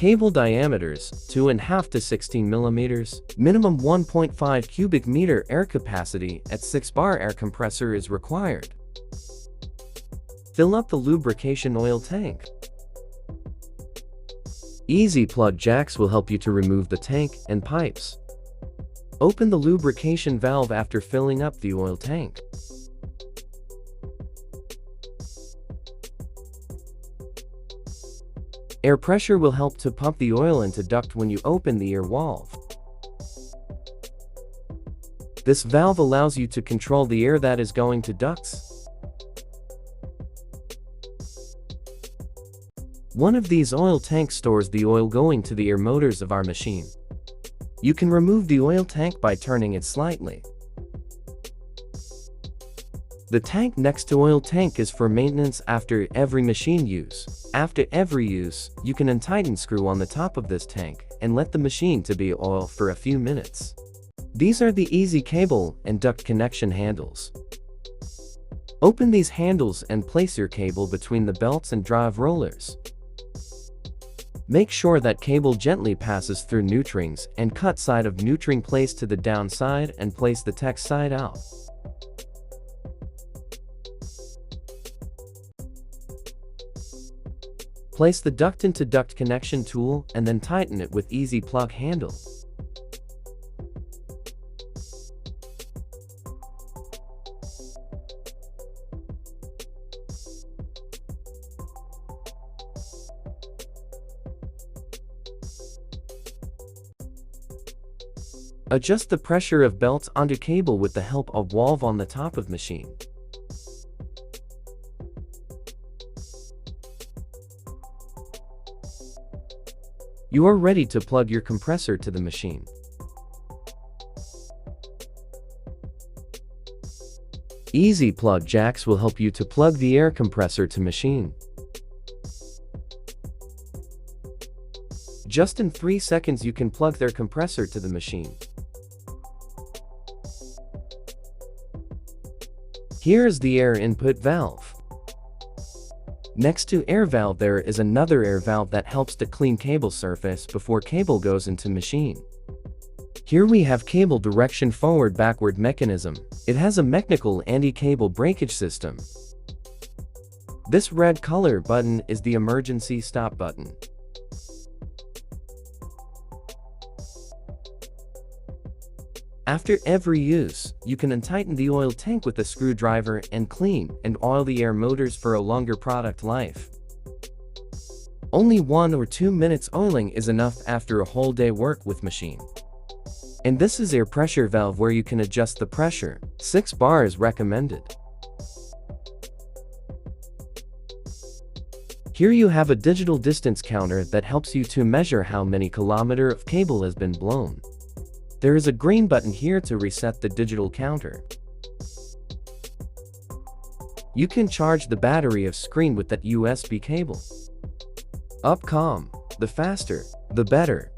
Cable diameters 2.5 to 16 millimeters. Minimum 1.5 cubic meter air capacity at 6-bar air compressor is required. Fill up the lubrication oil tank. Easy plug jacks will help you to remove the tank and pipes. Open the lubrication valve after filling up the oil tank. Air pressure will help to pump the oil into duct when you open the air valve. This valve allows you to control the air that is going to ducts. One of these oil tanks stores the oil going to the air motors of our machine. You can remove the oil tank by turning it slightly. The tank next to oil tank is for maintenance after every machine use. After every use, you can untighten screw on the top of this tank and let the machine to be oil for a few minutes. These are the easy cable and duct connection handles. Open these handles and place your cable between the belts and drive rollers. Make sure that cable gently passes through neutrings and cut side of neutring place to the down side and place the tech side out. Place the duct into duct connection tool and then tighten it with easy plug handle. Adjust the pressure of belts onto cable with the help of valve on the top of machine. You are ready to plug your compressor to the machine. Easy plug jacks will help you to plug the air compressor to machine. Just in 3 seconds you can plug their compressor to the machine. Here is the air input valve. Next to air valve there is another air valve that helps to clean cable surface before cable goes into machine. Here we have cable direction forward-backward mechanism. It has a mechanical anti-cable breakage system. This red color button is the emergency stop button. After every use, you can untighten the oil tank with a screwdriver and clean and oil the air motors for a longer product life. Only 1 or 2 minutes oiling is enough after a whole day work with machine. And this is air pressure valve where you can adjust the pressure. 6 bar is recommended. Here you have a digital distance counter that helps you to measure how many kilometers of cable has been blown. There is a green button here to reset the digital counter. You can charge the battery of screen with that USB cable. Upcom, the faster, the better.